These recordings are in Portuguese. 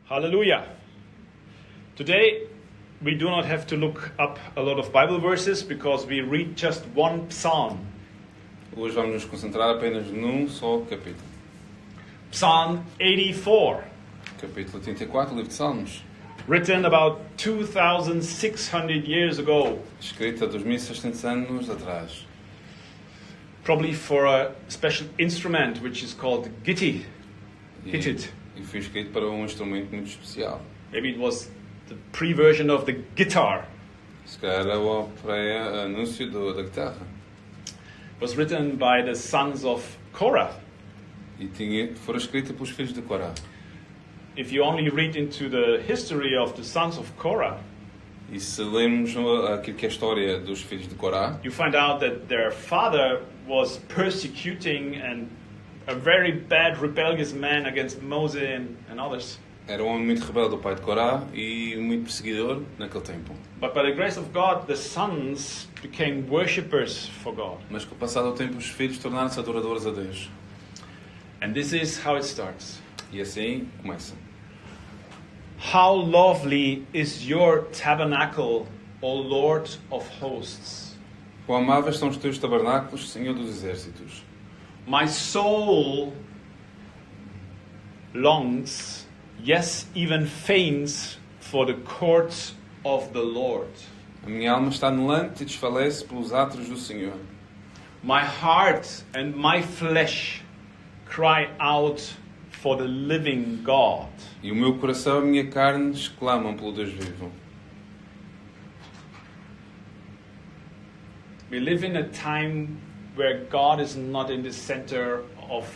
Hallelujah. Today we do not have to look up a lot of Bible verses because we read just one psalm. Hoje vamos nos concentrar apenas num só capítulo. Psalm 84, Capítulo 84, livro de Salmos, written about 2,600 years ago, escrito há 2600 anos atrás. probably for a special instrument which is called gittit. Gittit. E foi escrito para um instrumento muito especial. Maybe it was the pre-version of the guitar. Se calhar era o pré-anúncio da guitarra. It was written by the sons of Korah. E foi escrita pelos filhos de Corá. If you only read into the history of the sons of Korah, E se lermos aquilo que é a história dos filhos de Corá, you find out that their father was persecuting and a very bad rebellious man against Moses and others. era um homem muito rebelde, o pai de Corá, e muito perseguidor naquele tempo. But by the grace of God, the sons became worshippers for God. Mas com o passar do tempo, os filhos tornaram-se adoradores a Deus. And this is how it starts. E assim começa. How lovely is your tabernacle, O Lord of hosts. Quão amáveis são os teus tabernáculos, Senhor dos exércitos. My soul longs, yes, even faints, for the courts of the Lord. A minha alma está anelante e desfalece pelos átrios do Senhor. My heart and my flesh cry out for the living God. E o meu coração e a minha carne exclamam pelo Deus vivo. We live in a time where God is not in the center of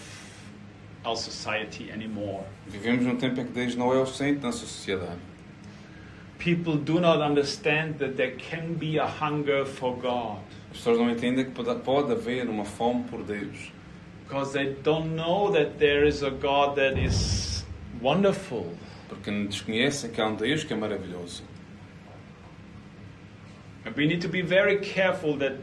our society anymore. Vivemos num tempo em que Deus não é o centro da nossa sociedade. People do not understand that there can be a hunger for God As pessoas não entendem que pode haver uma fome por Deus. because they don't know that there is a God that is wonderful. Porque desconhecem que há um Deus que é maravilhoso. And we need to be very careful that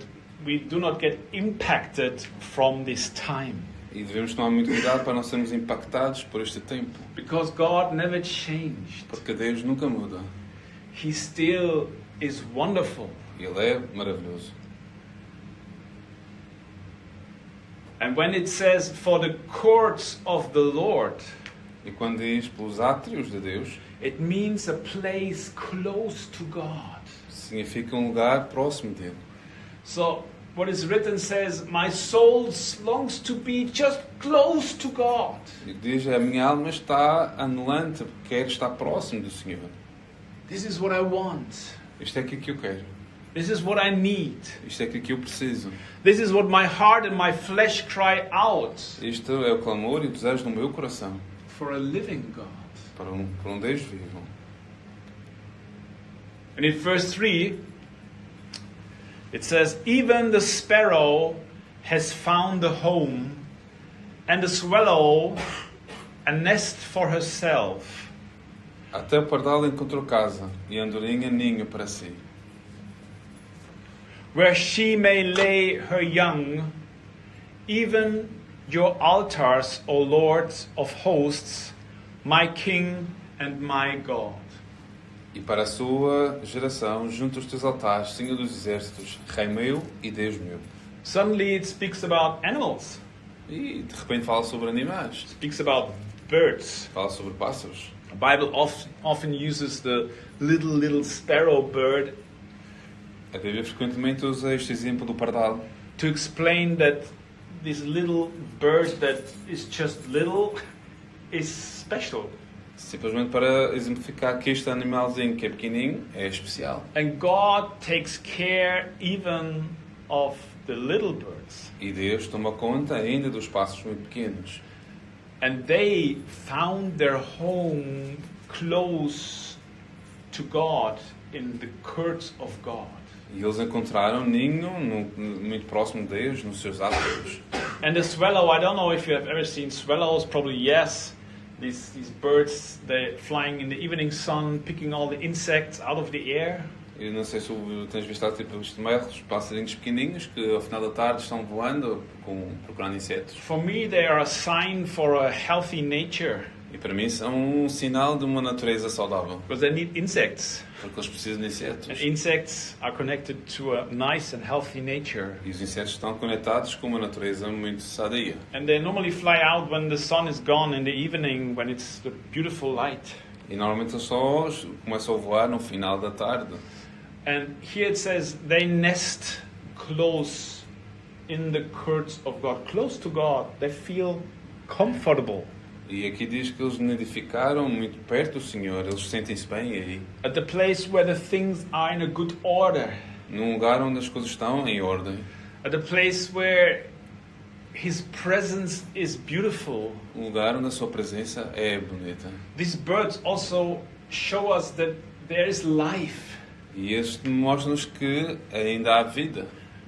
we do not get impacted from this time. E devemos tomar muito cuidado para não sermos impactados por este tempo. Because God never changed. Porque Deus nunca muda. He still is wonderful. Ele é maravilhoso. And when it says, for the courts of the Lord, E quando diz pelos átrios de Deus, it means a place close to God. significa um lugar próximo dele. So, what is written says, my soul longs to be just close to God. E diz, a minha alma está anelante, quer estar próximo do Senhor. This is what I want. Isto é aquilo que eu quero. This is what I need. Isto é aquilo que eu preciso. This is what my heart and my flesh cry out Isto é o clamor e o desejo do meu coração. for a living God. Para um Deus vivo. And in verse 3, it says, even the sparrow has found a home, and the swallow a nest for herself. Até o pardal encontrou casa e a andorinha ninho para si. Where she may lay her young, even your altars, O Lord of hosts, my King and my God. E para a sua geração, junto aos teus altares, Senhor dos exércitos, Rei meu e Deus meu. Suddenly it speaks about animals, E de repente fala sobre animais, speaks about birds. fala sobre pássaros. The Bible often uses the little sparrow bird A Bíblia frequentemente usa este exemplo do pardal to explain that this little bird that is just little is special. simplesmente para exemplificar que este animalzinho que é pequenininho é especial. And God takes care even of the little birds. E Deus toma conta ainda dos pássaros muito pequenos. And they found their home close to God in the courts of God. E eles encontraram ninho muito próximo de Deus, nos seus átrios. And the swallow, I don't know if you have ever seen swallows, probably yes. These birds, they're flying in the evening sun, picking all the insects out of the air. Eu não sei se tens visto tipo os merlos, passarinhos pequenininhos que ao final da tarde estão voando procurando insetos. For me, they are a sign for a healthy nature. E para mim são um sinal de uma natureza saudável, because they need insects. porque eles precisam de insetos. And insects are connected to a nice and healthy nature. E os insetos estão conectados com uma natureza muito sadia. And they normally fly out when the sun is gone in the evening, when it's the beautiful light. E normalmente eles só começam a voar no final da tarde. And here it says they nest close in the courts of God, close to God. They feel comfortable. E aqui diz que eles nidificaram muito perto do Senhor, eles sentem-se bem aí. At the place where the things are in a good order. Num lugar onde as coisas estão em ordem. At the place where His presence is beautiful. Um lugar onde a sua presença é bonita. These birds also show us that there is life. E este mostra-nos que ainda há vida.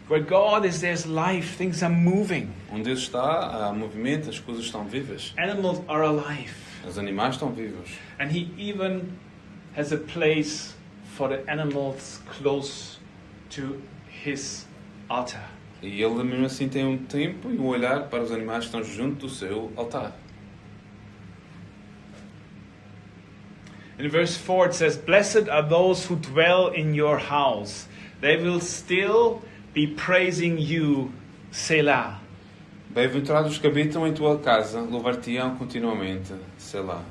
Where God is, there's life. Things are moving. Onde Deus está, há movimento, as coisas estão vivas. Animals are alive. Os animais estão vivos. And He even has a place for the animals close to His altar. E Ele mesmo assim tem um tempo e um olhar para os animais que estão junto do seu altar. In verse 4 it says, "Blessed are those who dwell in your house. They will still be praising you, Selah." Bem-aventurados os que habitam em tua casa, louvar-te-ão continuamente, Selah.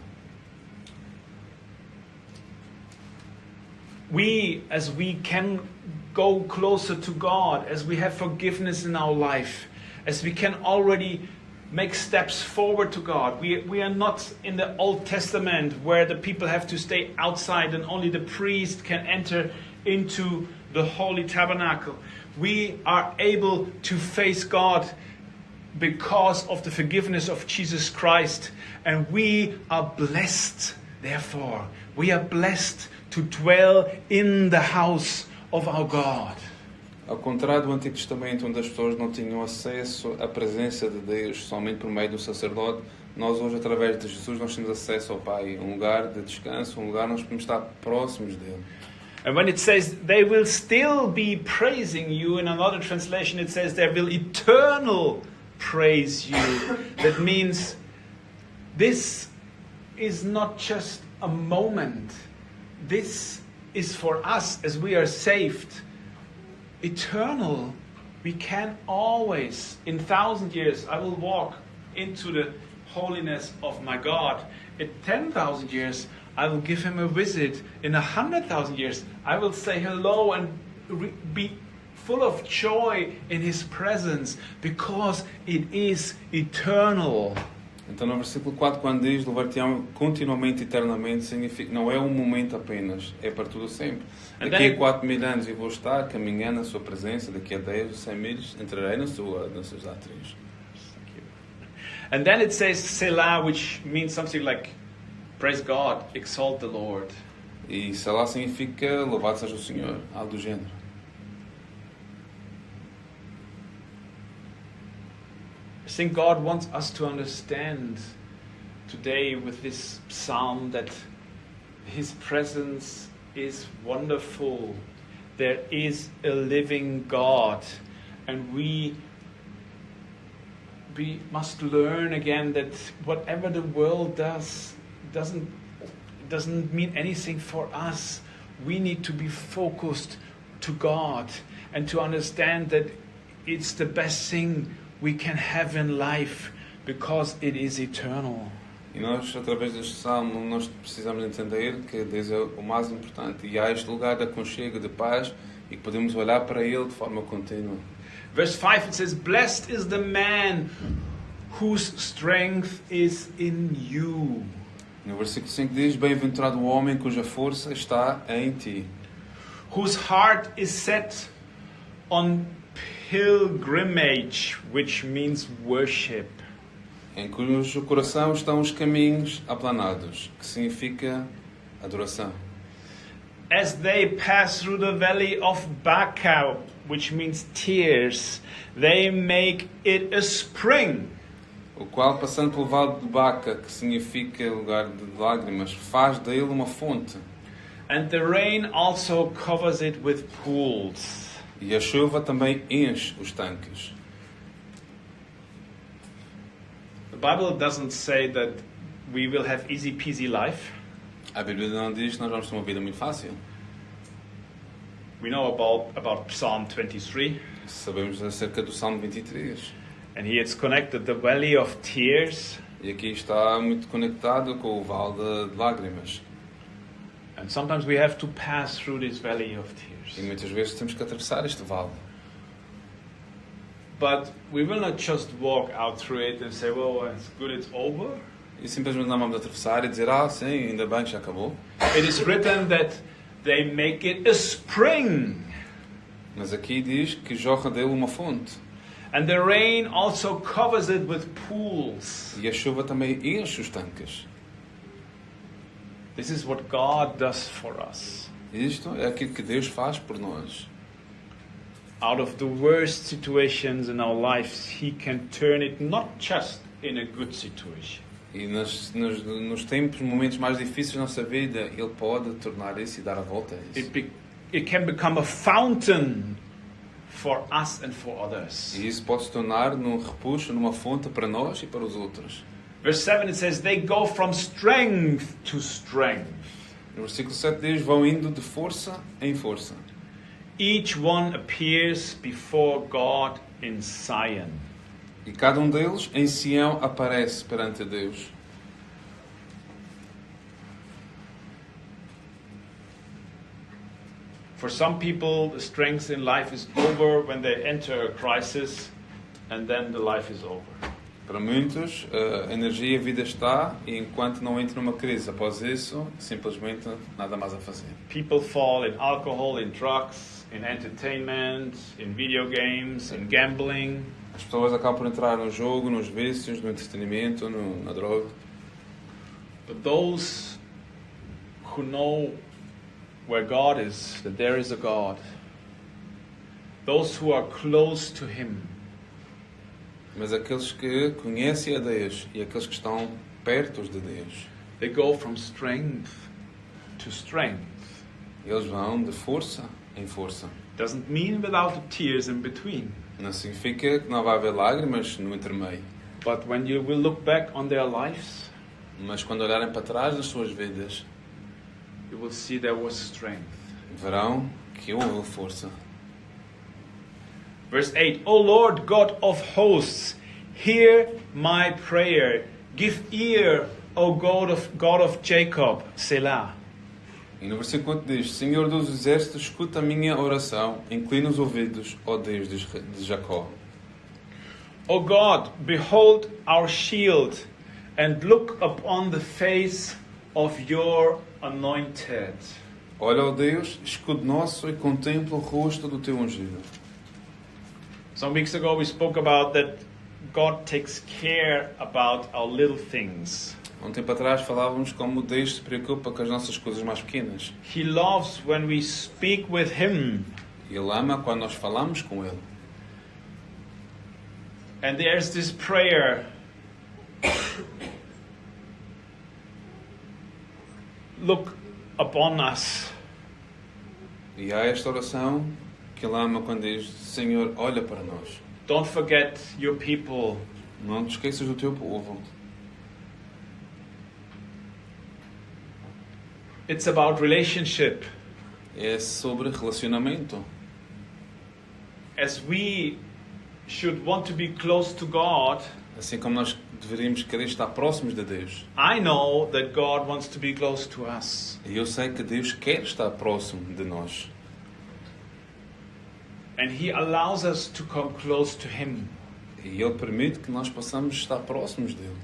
We, as we can go closer to God, as we have forgiveness in our life, as we can already make steps forward to God. We are not in the Old Testament where the people have to stay outside and only the priest can enter into the holy tabernacle. We are able to face God because of the forgiveness of Jesus Christ, and we are blessed. Therefore, we are blessed to dwell in the house of our God. Ao contrário do Antigo Testamento, onde as pessoas não tinham acesso à presença de Deus somente por meio do sacerdote, nós hoje, através de Jesus, nós temos acesso ao Pai, um lugar de descanso, um lugar onde nós podemos estar próximos dele. And when it says they will still be praising you, in another translation it says they will eternal praise you. That means this is not just a moment. This is for us as we are saved. Eternal. We can always, in 1,000 years, I will walk into the holiness of my God. In 10,000 years, I will give Him a visit. In 100,000 years, I will say hello and be full of joy in His presence, because it is eternal. Então, no versículo 4, quando diz louvar-te-ão continuamente, eternamente, significa não é um momento apenas, é para tudo sempre. Daqui a 4.000 anos eu vou estar caminhando na sua presença, daqui a 10 ou 100 mil entrarei nos seus átrios. And then it says Selah, which means something like praise God, exalt the Lord. E Selah significa louvado seja o Senhor, algo do género. I think God wants us to understand today with this psalm that His presence is wonderful. There is a living God, and we must learn again that whatever the world does doesn't mean anything for us. We need to be focused to God and to understand that it's the best thing we can have in life because it is eternal. E nós, através deste salmo, nós precisamos entender que Deus é o mais importante. E há este lugar de aconchego, de paz, e que podemos olhar para Ele de forma contínua. Verse 5 it says, "Blessed is the man whose strength is in you." No versículo 5 diz, bem-aventurado o homem cuja força está em ti. Whose heart is set on pilgrimage, which means worship. Em cujo coração estão os caminhos aplanados, que significa adoração. As they pass through the valley of Baca, which means tears, they make it a spring. O qual, passando pelo vale de Baca, que significa lugar de lágrimas, faz dele uma fonte. And the rain also covers it with pools. E a chuva também enche os tanques. The Bible doesn't say that we will have easy peasy life. A Bíblia não diz que nós vamos ter uma vida muito fácil. We know about Psalm 23. Sabemos acerca do Salmo 23. And here it's connected the valley of tears. E aqui está muito conectado com o vale de lágrimas. And sometimes we have to pass through this valley of E tears. muitas vezes temos que atravessar este vale. But we will not just walk out through it and say, well, it's good, it's over. E simplesmente não vamos atravessar e dizer, sim, ainda bem que já acabou. It is written that they make it a spring. Mas aqui diz que jorra dele uma fonte. And the rain also covers it with pools. E a chuva também enche os tanques. This is what God does for us. Isto é aquilo que Deus faz por nós. Out of the worst situations in our lives, He can turn it not just in a good situation. E nos tempos, momentos mais difíceis da nossa vida, Ele pode tornar isso e dar a volta a isso. It can become a fountain for us and for others. E isso pode se tornar num repuxo, numa fonte para nós e para os outros. Verse 7 it says, they go from strength to strength. No versículo 7 diz, vão indo de força em força. Each one appears before God in Zion. E cada um deles em Sião aparece perante Deus. For some people, the strength in life is over when they enter a crisis, and then the life is over. Para muitos, a energia e a vida está, e enquanto não entra numa crise após isso, simplesmente nada mais a fazer. People fall in alcohol, in drugs, in entertainment, in video games, in gambling. As pessoas acabam por entrar no jogo, nos vícios, no entretenimento, na droga. But those who know where God is, that there is a God, those who are close to Him, Mas aqueles que conhecem a Deus e aqueles que estão perto de Deus, they go from strength to strength. eles vão de força em força. Doesn't mean without the tears in between. Não significa que não vai haver lágrimas no intermeio. But when you will look back on their lives, Mas quando olharem para trás das suas vidas, you will see there was strength. verão que houve força. Verse 8, O Lord God of hosts, hear my prayer. Give ear, O God of Jacob, Selah. E no versículo 8 diz, Senhor dos exércitos, escuta a minha oração, inclina os ouvidos, ó Deus de Jacó. O God, behold our shield, and look upon the face of your anointed. Olha, ó Deus, escudo nosso, e contempla o rosto do teu ungido. Some weeks ago we spoke about that God takes care about our little things. Há um tempo atrás falávamos como Deus se preocupa com as nossas coisas mais pequenas. He loves when we speak with Him. Ele ama quando nós falamos com Ele. And there's this prayer. Look upon us. E há esta oração que Ele ama quando diz, Senhor, olha para nós. Don't forget your people. Não te esqueças do teu povo. It's about relationship. É sobre relacionamento. As we should want to be close to God, Assim como nós deveríamos querer estar próximos de Deus. I know that God wants to be close to us. E eu sei que Deus quer estar próximo de nós. And He allows us to come close to Him. E Ele permite que nós possamos estar próximos dele.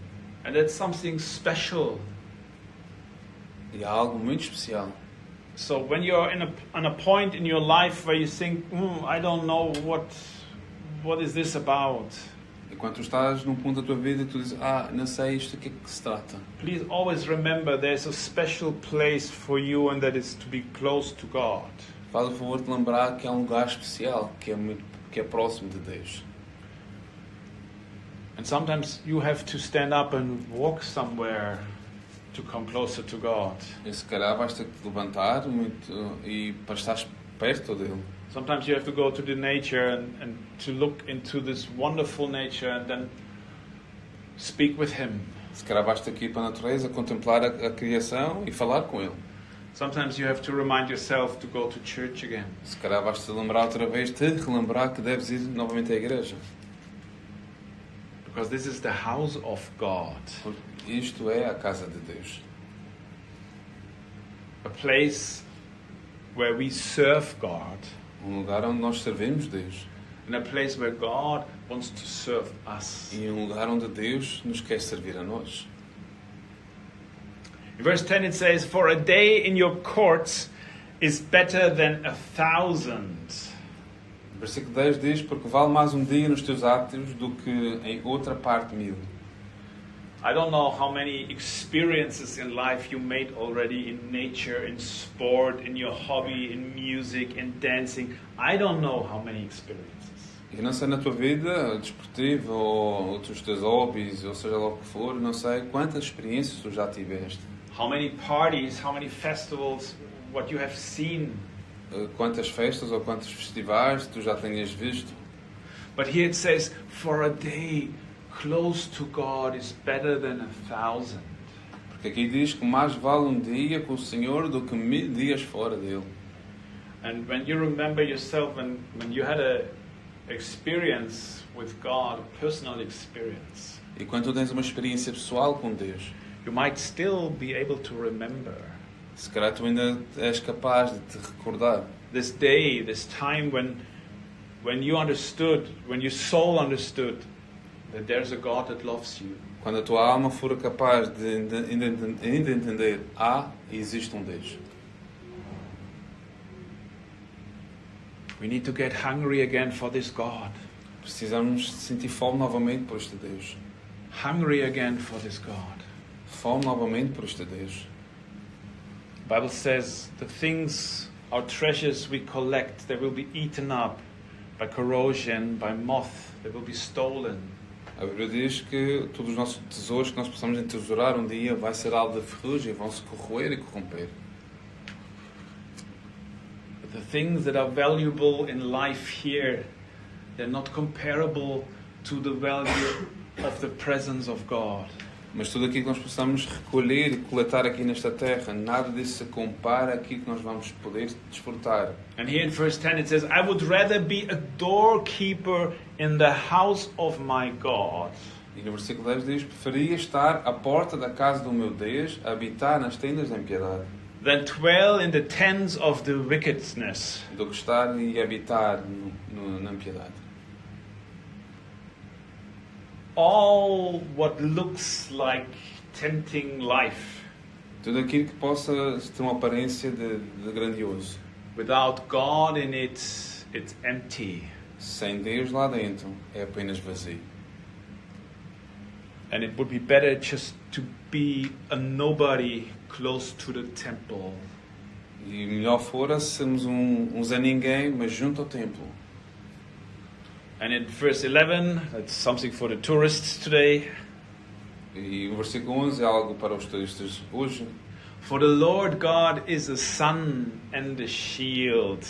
And that's something special. E há algo muito especial. So when you're on a point in your life where you think, I don't know what is this about? E quando tu estás num ponto da tua vida e tu dizes, não sei isto, o que é que se trata? Please always remember there's a special place for you, and that is to be close to God. Faz o favor de lembrar que há um lugar especial, que é próximo de Deus. And sometimes you have to stand up and walk somewhere to come closer to God. E se calhar vais ter que te levantar e para estar perto dele. Sometimes you have to go to the nature and to look into this wonderful nature and then speak with Him. Se calhar basta aqui para a natureza, contemplar a criação e falar com Ele. Sometimes you have to remind yourself to go to church again. Se calhar basta lembrar outra vez, te relembrar que deves ir novamente à igreja. Because this is the house of God. Porque isto é a casa de Deus. A place where we serve God. Lugar onde nós servimos Deus. And a place where God wants to serve us. E lugar onde Deus nos quer servir a nós. In verse 10 it says, "For a day in your courts is better than 1,000." Versículo 10 diz, porque vale mais um dia nos teus átrios do que em outra parte 1000. I don't know how many experiences in life you made already in nature, in sport, in your hobby, in music, in dancing. I don't know how many experiences. E não sei na tua vida desportiva ou os teus hobbies, ou seja lá o que for, não sei quantas experiências tu já tiveste. How many parties, how many festivals, what you have seen. Quantas festas ou quantos festivais tu já tenhas visto. But here it says, for a day close to God is better than 1,000. Porque aqui diz que mais vale um dia com o Senhor do que 1000 dias fora dele. And when you remember yourself, when you had a experience with God, a personal experience, E quando tu tens uma experiência pessoal com Deus, you might still be able to remember se calhar tu ainda és capaz de te recordar this day, this time when you understood, when your soul understood that there's a God that loves you. quando a tua alma for capaz de ainda entender, e existe um Deus. We need to get hungry again for this God. Precisamos sentir fome novamente por este Deus. Hungry again for this God. Fome novamente por este Deus. The Bible says the things, our treasures we collect, they will be eaten up by corrosion, by moth, they will be stolen. A Bíblia diz que todos os nossos tesouros que nós possamos entesourar um dia vai ser alvo de ferrugem, vão se corroer e corromper. But the things that are valuable in life here, they're not comparable to the value of the presence of God. Mas tudo aquilo que nós possamos recolher e coletar aqui nesta terra, nada disso se compara àquilo que nós vamos poder desfrutar. And here in verse 10 it says, I would rather be a doorkeeper in the house of my God. E no versículo 10 diz, preferia estar à porta da casa do meu Deus, habitar nas tendas da impiedade, than dwell in the tents of the wickedness. do que estar e habitar na impiedade. All what looks like tempting life, Tudo aquilo que possa ter uma aparência de grandioso. without God in it, it's empty. Sem Deus lá dentro, é apenas vazio. And it would be better just to be a nobody close to the temple. E melhor fora sermos um Zé Ninguém, mas junto ao templo. And in verse 11, that's something for the tourists today. E o versículo 11 é algo para os turistas hoje. For the Lord God is a sun and a shield.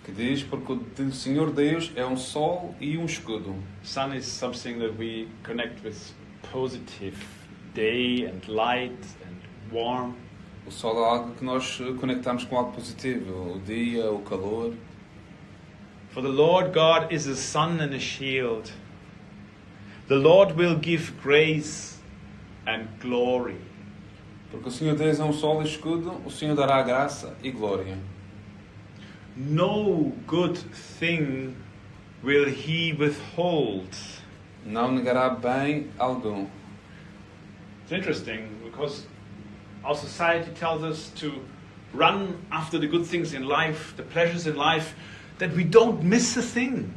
Que diz, porque o Senhor Deus é um sol e um escudo. Sun is something that we connect with positive, day and light and warm. O sol é algo que nós conectamos com algo positivo. O dia, o calor. For the Lord God is a sun and a shield. The Lord will give grace and glory. Porque o Senhor Deus é um sol e escudo, o Senhor dará graça e glória. No good thing will he withhold. Não negará bem algum. It's interesting because our society tells us to run after the good things in life, the pleasures in life, that we don't miss a thing.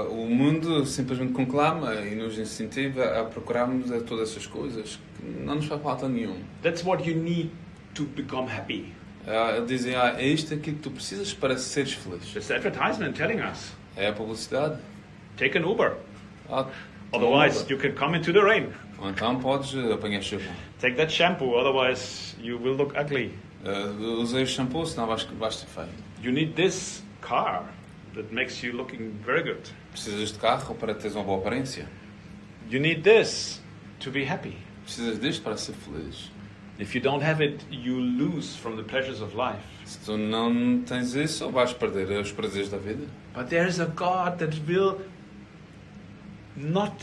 O mundo simplesmente conclama e nos incentiva a procurarmos todas essas coisas que não nos faz falta nenhum. That's what you need to become happy. Dizem, é isto aquilo que tu precisas para seres feliz. It's the advertisement telling us. É a publicidade. Take an Uber. Toma Otherwise, Uber. you can come into the rain. Ou então podes apanhar chuva. Take that shampoo, otherwise you will look ugly. Usei o shampoo, senão vais ser feio. You need this car that makes you looking very good. Precisas de carro para teres uma boa aparência. You need this to be happy. Precisas disto para ser feliz. If you don't have it, you lose from the pleasures of life. Se tu não tens isso, vais perder os prazeres da vida. But there is a God that will not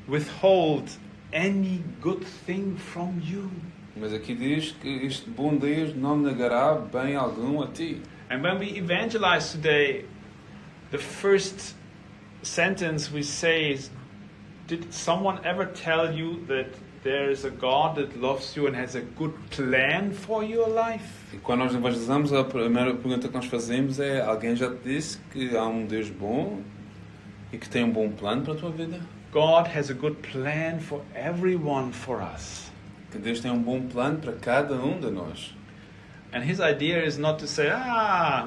withhold any good thing from you. Mas aqui diz que este bom Deus não negará bem algum a ti. And when we evangelize today, the first sentence we say is, did someone ever tell you that there is a God that loves you and has a good plan for your life? E quando nós evangelizamos, a primeira pergunta que nós fazemos é: alguém já te disse que há um Deus bom e que tem um bom plano para a tua vida? God has a good plan for everyone for us. Que Deus tem um bom plano para cada um de nós. And his idea is not to say,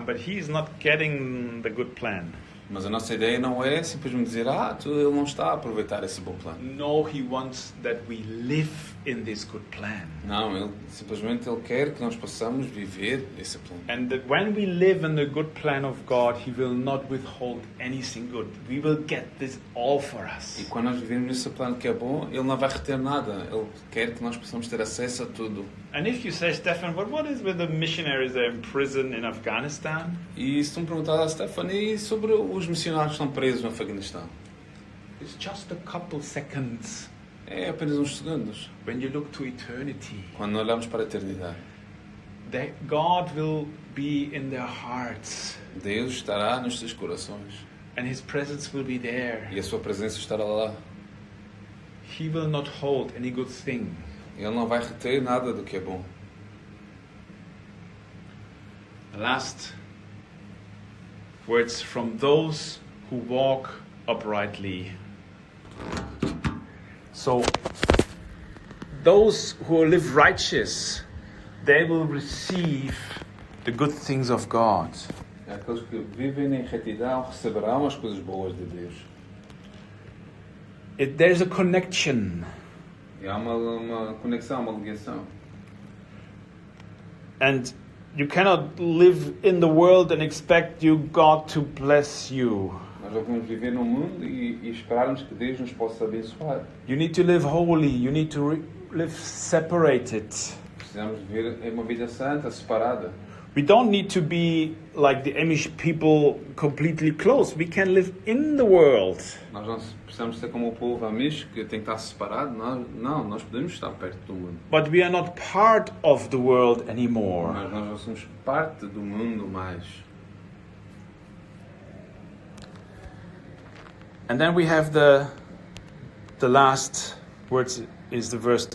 but he's not getting the good plan. Mas a nossa ideia não é simplesmente dizer: ele não está a aproveitar esse bom plano. No, he wants that we live in this good plan. Não, ele quer que nós possamos viver esse plano. And that when we live in the good plan of God, he will not withhold anything good. We will get this all for us. E quando nós vivemos nesse plano que é bom, ele não vai reter nada. Ele quer que nós possamos ter acesso a tudo. And if you say, Stefan, but what is with the missionaries that are in prison in Afghanistan? E se tu me perguntar a Stephanie sobre os missionários que estão presos no Afeganistão, It's just a couple seconds é apenas uns segundos. when you look to eternity. Quando olhamos para a eternidade, That God will be in their hearts Deus estará nos seus corações and his presence will be there. e a sua presença estará lá. He will not hold any good thing. Ele não vai reter nada do que é bom. The last words from those who walk uprightly. So, those who live righteous, they will receive the good things of God. Aqueles que vivem em retidão receberão as coisas boas de Deus. There's a connection. E há uma conexão, uma ligação. And you cannot live in the world and expect God to bless you. Nós não podemos viver no mundo e esperarmos que Deus nos possa abençoar. You need to live holy. You need to live separated. Precisamos viver em uma vida santa, separada. We don't need to be like the Amish people, completely close. We can live in the world. Nós não precisamos ser como o povo amish, que tem que estar separado. Não, nós podemos estar perto do mundo. But we are not part of the world anymore. Mas nós não somos parte do mundo mais. And then we have the last words is the verse